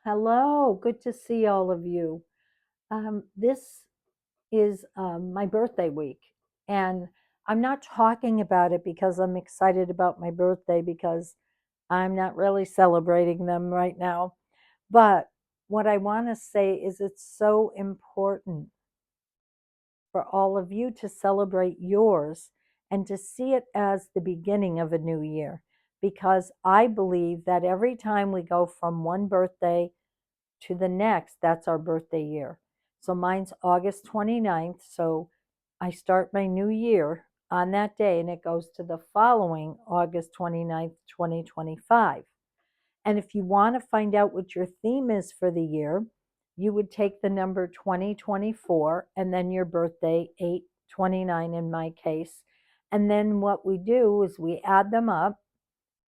Hello, good to see all of you. This is my birthday week, and I'm not talking about it because I'm excited about my birthday because I'm not really celebrating them right now. But what I want to say is it's so important for all of you to celebrate yours and to see it as the beginning of a new year because I believe that every time we go from one birthday to the next, that's our birthday year. So mine's August 29th. So I start my new year on that day and it goes to the following August 29th, 2025. And if you want to find out what your theme is for the year, you would take the number 2024 and then your birthday, 829 in my case. And then what we do is we add them up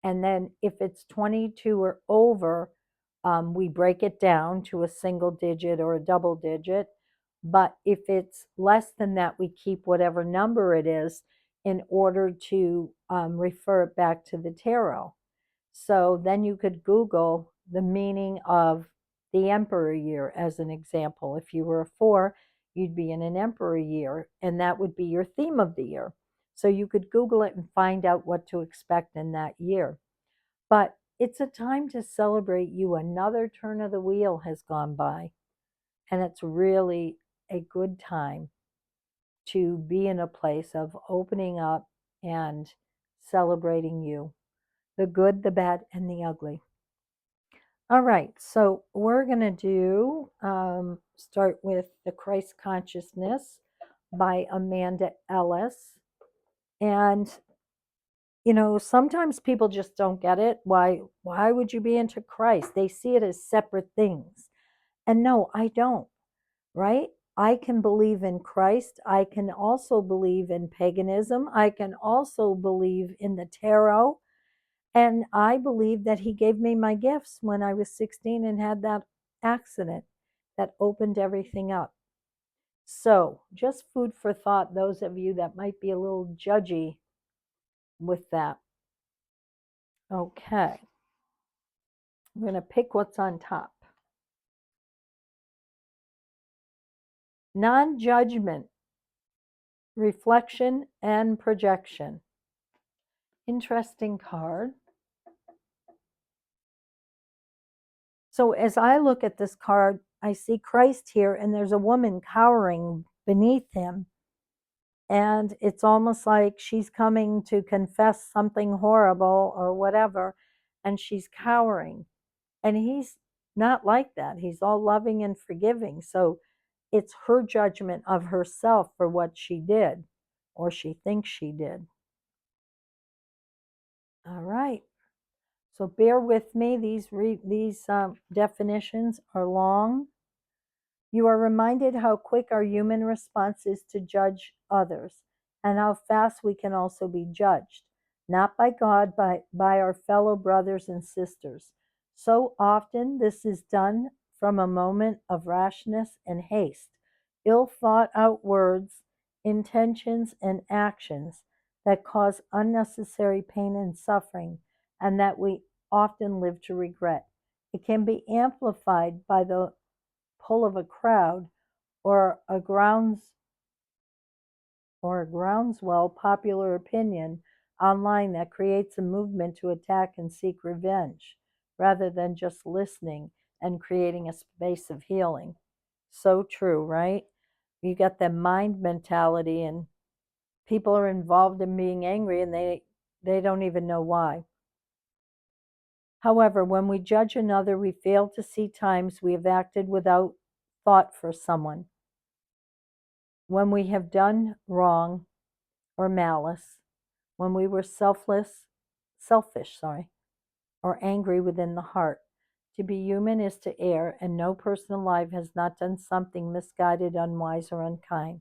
and then if it's 22 or over, we break it down to a single digit or a double digit. But if it's less than that, we keep whatever number it is in order to refer it back to the tarot. So then you could Google the meaning of the emperor year as an example. If you were a four, you'd be in an emperor year, and that would be your theme of the year. So you could Google it and find out what to expect in that year. But it's a time to celebrate you. Another turn of the wheel has gone by, and it's really a good time to be in a place of opening up and celebrating you, the good, the bad, and the ugly. All right, so we're going to start with The Christ Consciousness by Amanda Ellis. And sometimes people just don't get it. Why would you be into Christ? They see it as separate things. And no, I don't, right? I can believe in Christ. I can also believe in paganism. I can also believe in the tarot. And I believe that he gave me my gifts when I was 16 and had that accident that opened everything up. So, just food for thought, those of you that might be a little judgy with that. Okay. I'm going to pick what's on top. Non judgment, reflection, and projection. Interesting card. So, as I look at this card, I see Christ here, and there's a woman cowering beneath him. And it's almost like she's coming to confess something horrible or whatever, and she's cowering. And he's not like that. He's all loving and forgiving. So it's her judgment of herself for what she did or she thinks she did. All right. So bear with me. These definitions are long. You are reminded how quick our human response is to judge others and how fast we can also be judged, not by God, but by our fellow brothers and sisters. So often this is done from a moment of rashness and haste, ill thought out words, intentions, and actions that cause unnecessary pain and suffering, and that we often live to regret. It can be amplified by the pull of a crowd or a groundswell popular opinion online that creates a movement to attack and seek revenge rather than just listening and creating a space of healing. So true, right? You got the mind mentality and people are involved in being angry and they don't even know why. However, when we judge another, we fail to see times we have acted without thought for someone. When we have done wrong or malice, when we were selfish, or angry within the heart. To be human is to err, and no person alive has not done something misguided, unwise, or unkind.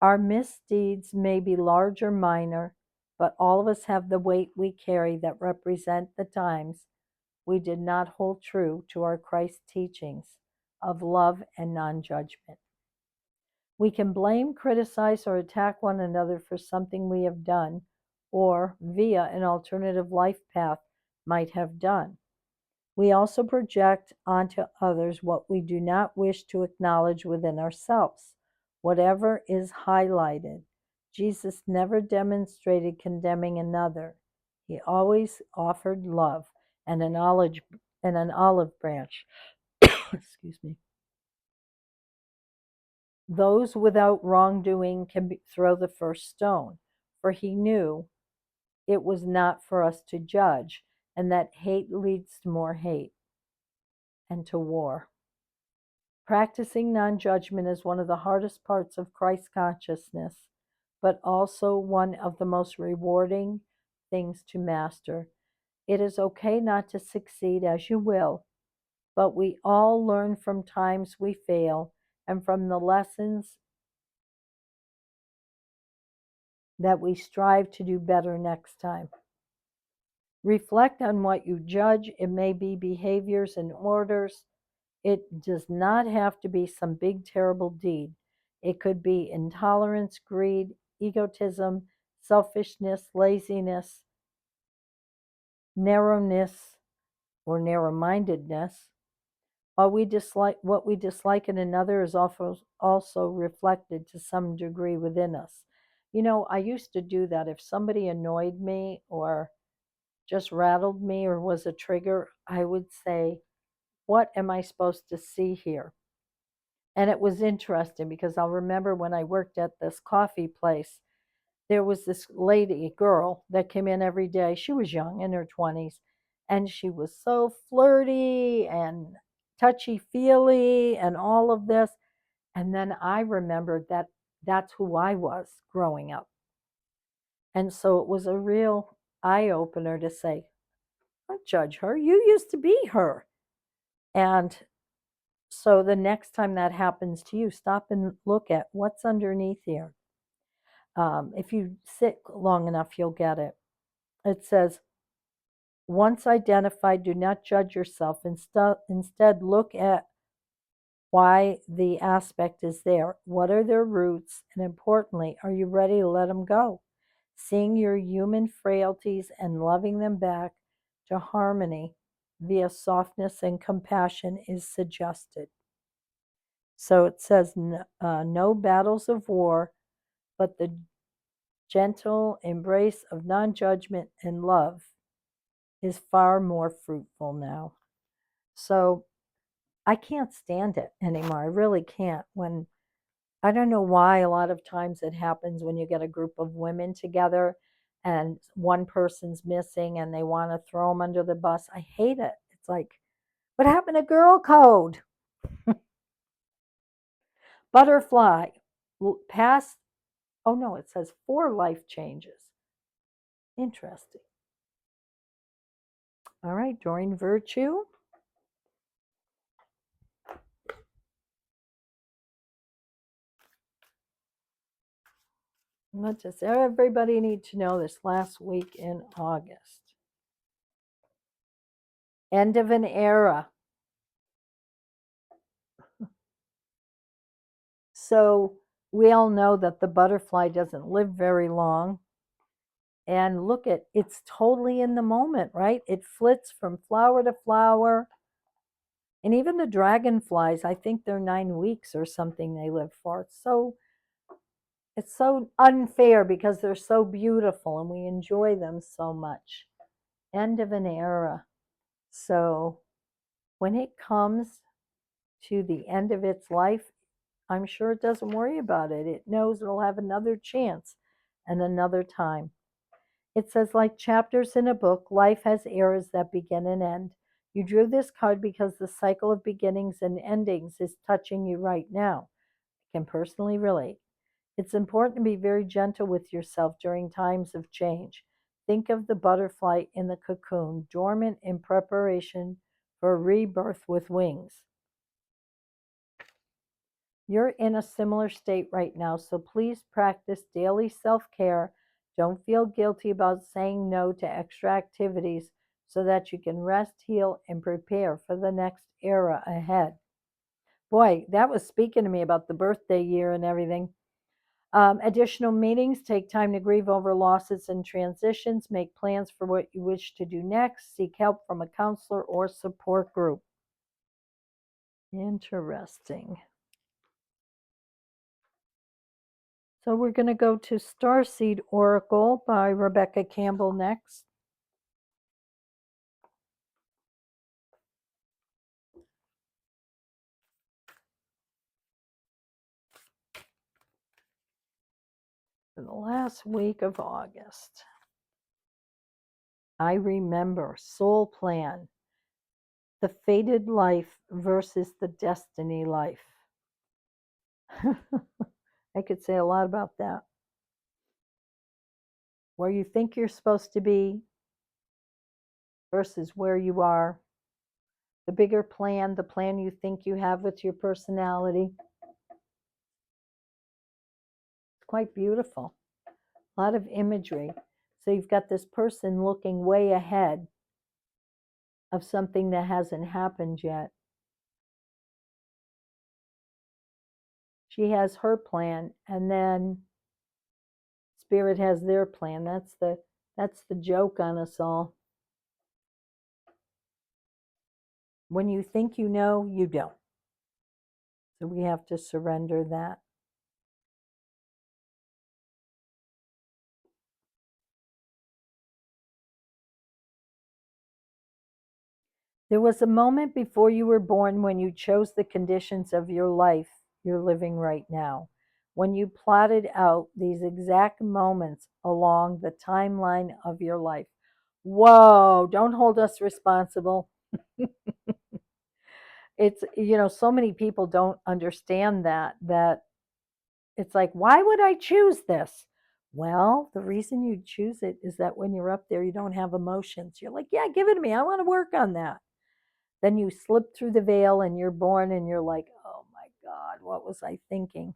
Our misdeeds may be large or minor, but all of us have the weight we carry that represent the times we did not hold true to our Christ teachings of love and non judgment. We can blame, criticize, or attack one another for something we have done or via an alternative life path might have done. We also project onto others what we do not wish to acknowledge within ourselves, whatever is highlighted. Jesus never demonstrated condemning another. He always offered love and an olive branch. Excuse me. Those without wrongdoing throw the first stone, for he knew it was not for us to judge, and that hate leads to more hate and to war. Practicing non judgment is one of the hardest parts of Christ consciousness, but also one of the most rewarding things to master. It is okay not to succeed, as you will, but we all learn from times we fail and from the lessons that we strive to do better next time. Reflect on what you judge. It may be behaviors and orders. It does not have to be some big, terrible deed. It could be intolerance, greed, egotism, selfishness, laziness, narrowness, or narrow mindedness. What we dislike in another is also reflected to some degree within us. I used to do that. If somebody annoyed me or just rattled me or was a trigger, I would say, what am I supposed to see here? And it was interesting because I'll remember when I worked at this coffee place, there was this lady, girl, that came in every day. She was young, in her 20s, and she was so flirty and touchy feely and all of this. And then I remembered that that's who I was growing up. And so it was a real eye opener to say, don't judge her. You used to be her. And so the next time that happens to you, stop and look at what's underneath here. If you sit long enough, you'll get it. It says, once identified, do not judge yourself. Instead, look at why the aspect is there. What are their roots? And importantly, are you ready to let them go? Seeing your human frailties and loving them back to harmony via softness and compassion is suggested. So it says, no battles of war, but the gentle embrace of non judgment and love is far more fruitful now. So I can't stand it anymore. I really can't. I don't know why a lot of times it happens when you get a group of women together and one person's missing and they want to throw them under the bus. I hate it. It's like, what happened to girl code? Butterfly. Past, oh no, it says 4 life changes. Interesting. All right, Doreen Virtue. What does everybody need to know this last week in August? End of an era. So we all know that the butterfly doesn't live very long. And look at it's totally in the moment, right? It flits from flower to flower. And even the dragonflies, I think they're 9 weeks or something they live for. It's so unfair because they're so beautiful and we enjoy them so much. End of an era. So when it comes to the end of its life, I'm sure it doesn't worry about it. It knows it'll have another chance and another time. It says, like chapters in a book, life has eras that begin and end. You drew this card because the cycle of beginnings and endings is touching you right now. I can personally relate. It's important to be very gentle with yourself during times of change. Think of the butterfly in the cocoon, dormant in preparation for rebirth with wings. You're in a similar state right now, so please practice daily self care. Don't feel guilty about saying no to extra activities so that you can rest, heal, and prepare for the next era ahead. Boy, that was speaking to me about the birthday year and everything. Additional meetings, take time to grieve over losses and transitions, make plans for what you wish to do next, seek help from a counselor or support group. Interesting. So we're going to go to Starseed Oracle by Rebecca Campbell next. For the last week of August. I remember soul plan, the fated life versus the destiny life. I could say a lot about that. Where you think you're supposed to be versus where you are. The bigger plan, the plan you think you have with your personality. It's quite beautiful. A lot of imagery. So you've got this person looking way ahead of something that hasn't happened yet. She has her plan, and then Spirit has their plan. That's the joke on us all. When you think you know, you don't. So we have to surrender that. There was a moment before you were born when you chose the conditions of your life you're living right now. When you plotted out these exact moments along the timeline of your life. Whoa, don't hold us responsible. It's, so many people don't understand that it's like, why would I choose this? Well, the reason you choose it is that when you're up there, you don't have emotions. You're like, yeah, give it to me. I want to work on that. Then you slip through the veil and you're born and you're like, oh my God, what was I thinking?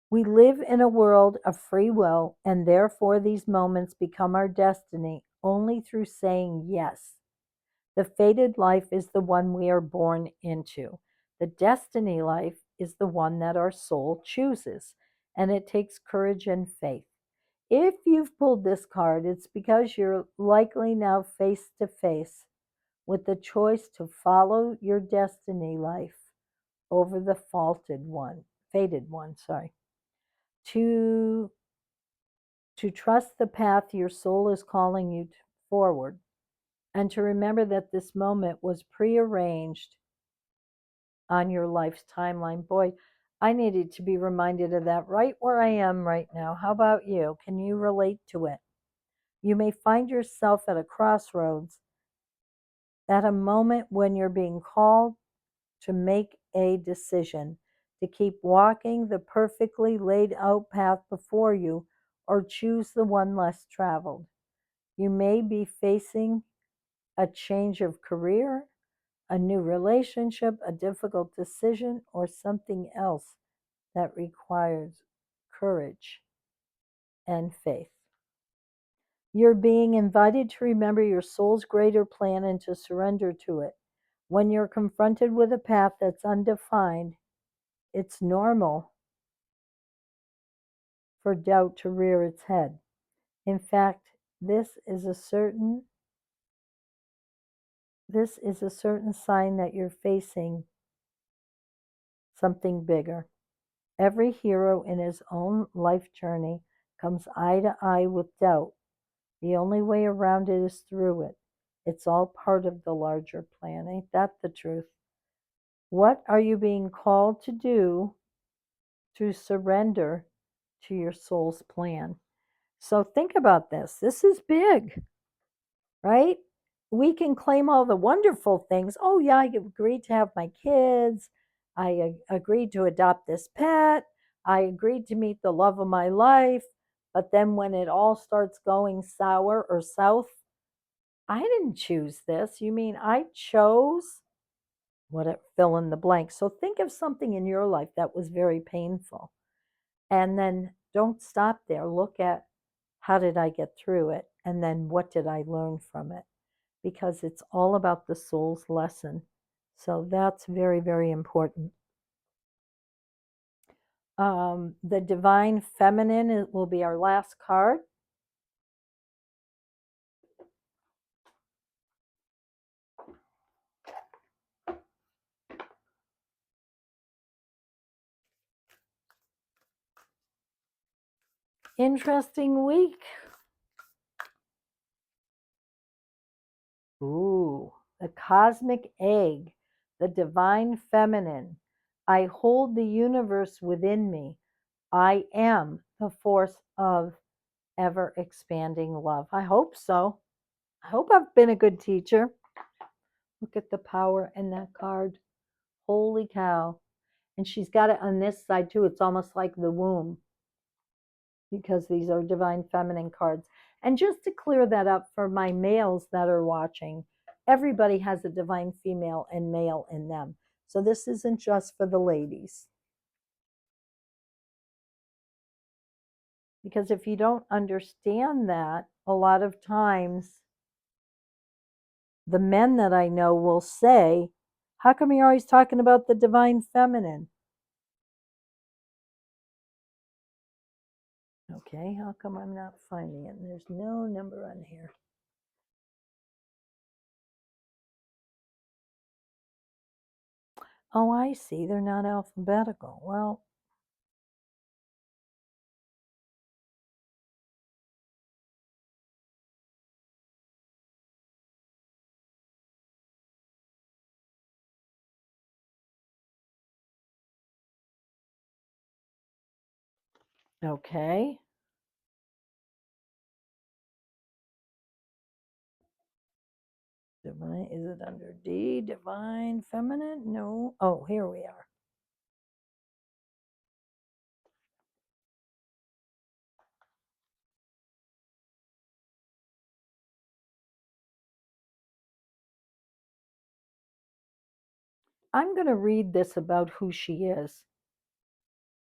We live in a world of free will, and therefore these moments become our destiny only through saying yes. The fated life is the one we are born into. The destiny life is the one that our soul chooses, and it takes courage and faith. If you've pulled this card, it's because you're likely now face to face with the choice to follow your destiny life over the fated one, sorry. To trust the path your soul is calling you forward, and to remember that this moment was prearranged on your life's timeline. Boy, I needed to be reminded of that right where I am right now. How about you? Can you relate to it? You may find yourself at a crossroads, at a moment when you're being called to make a decision, to keep walking the perfectly laid out path before you or choose the one less traveled. You may be facing a change of career, a new relationship, a difficult decision, or something else that requires courage and faith. You're being invited to remember your soul's greater plan and to surrender to it. When you're confronted with a path that's undefined, it's normal for doubt to rear its head. In fact, this is a certain sign that you're facing something bigger. Every hero in his own life journey comes eye to eye with doubt. The only way around it is through it. It's all part of the larger plan. Ain't that the truth? What are you being called to do to surrender to your soul's plan? So think about this. This is big, right? We can claim all the wonderful things. Oh, yeah, I agreed to have my kids. I agreed to adopt this pet. I agreed to meet the love of my life. But then when it all starts going sour or south, I didn't choose this. You mean I chose fill in the blank. So think of something in your life that was very painful. And then don't stop there. Look at, how did I get through it? And then what did I learn from it? Because it's all about the soul's lesson. So that's very, very important. The divine feminine will be our last card. Interesting week. Ooh, the cosmic egg, the divine feminine. I hold the universe within me. I am the force of ever expanding love. I hope so. I hope I've been a good teacher. Look at the power in that card. Holy cow. And she's got it on this side too. It's almost like the womb because these are divine feminine cards. And just to clear that up for my males that are watching, everybody has a divine female and male in them. So this isn't just for the ladies. Because if you don't understand that, a lot of times the men that I know will say, how come you're always talking about the divine feminine? Okay, how come I'm not finding it? There's no number on here. Oh, I see. They're not alphabetical. Well, okay. Divine, is it under D? Divine feminine? No. Oh, here we are. I'm going to read this about who she is.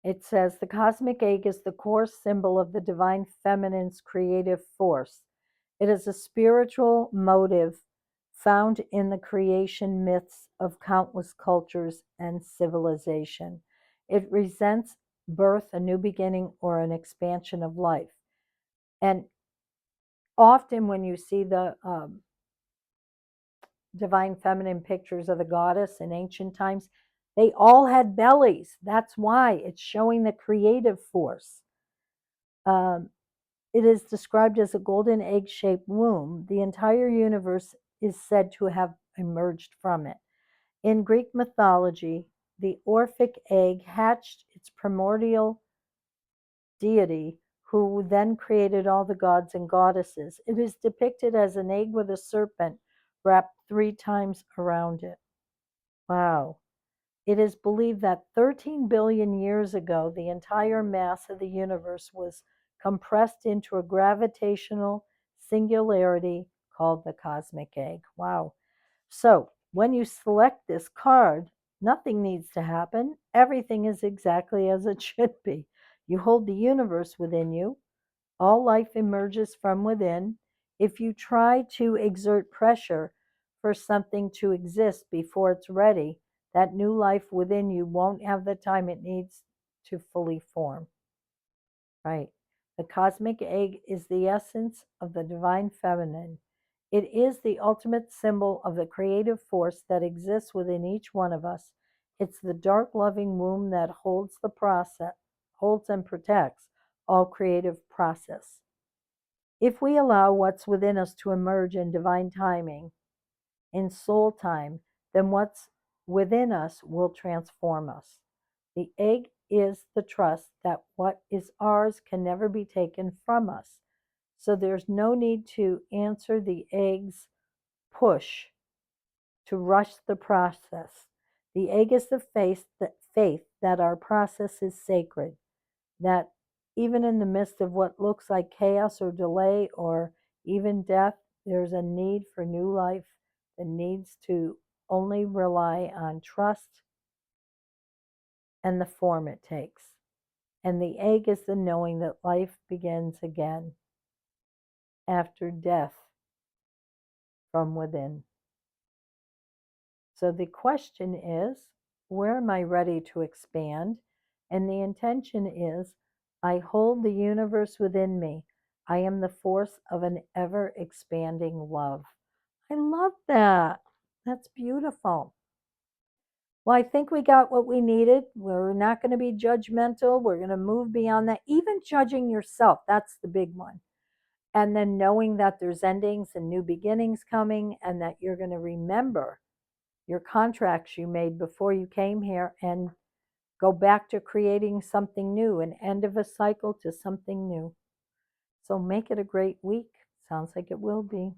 It says the cosmic egg is the core symbol of the divine feminine's creative force. It is a spiritual motive found in the creation myths of countless cultures and civilization. It represents birth, a new beginning, or an expansion of life. And often, when you see the divine feminine pictures of the goddess in ancient times, they all had bellies. That's why it's showing the creative force. Um, it is described as a golden egg shaped womb. The entire universe is said to have emerged from it. In Greek mythology, the Orphic egg hatched its primordial deity, who then created all the gods and goddesses. It is depicted as an egg with a serpent wrapped 3 times around it. Wow. It is believed that 13 billion years ago, the entire mass of the universe was compressed into a gravitational singularity called the cosmic egg. Wow. So, when you select this card, nothing needs to happen. Everything is exactly as it should be. You hold the universe within you. All life emerges from within. If you try to exert pressure for something to exist before it's ready, that new life within you won't have the time it needs to fully form. Right? The cosmic egg is the essence of the divine feminine. It is the ultimate symbol of the creative force that exists within each one of us. It's the dark, loving womb that holds the process, holds and protects all creative process. If we allow what's within us to emerge in divine timing, in soul time, then what's within us will transform us. The egg is the trust that what is ours can never be taken from us. So there's no need to answer the egg's push to rush the process. The egg is the faith that our process is sacred, that even in the midst of what looks like chaos or delay or even death, there's a need for new life that needs to only rely on trust and the form it takes. And the egg is the knowing that life begins again after death from within. So the question is, where am I ready to expand? And the intention is I hold the universe within me. I am the force of an ever expanding love. I love that. That's beautiful. Well, I think we got what we needed. We're not going to be judgmental. We're going to move beyond that. Even judging yourself, that's the big one. And then knowing that there's endings and new beginnings coming, and that you're going to remember your contracts you made before you came here and go back to creating something new, an end of a cycle to something new. So make it a great week. Sounds like it will be.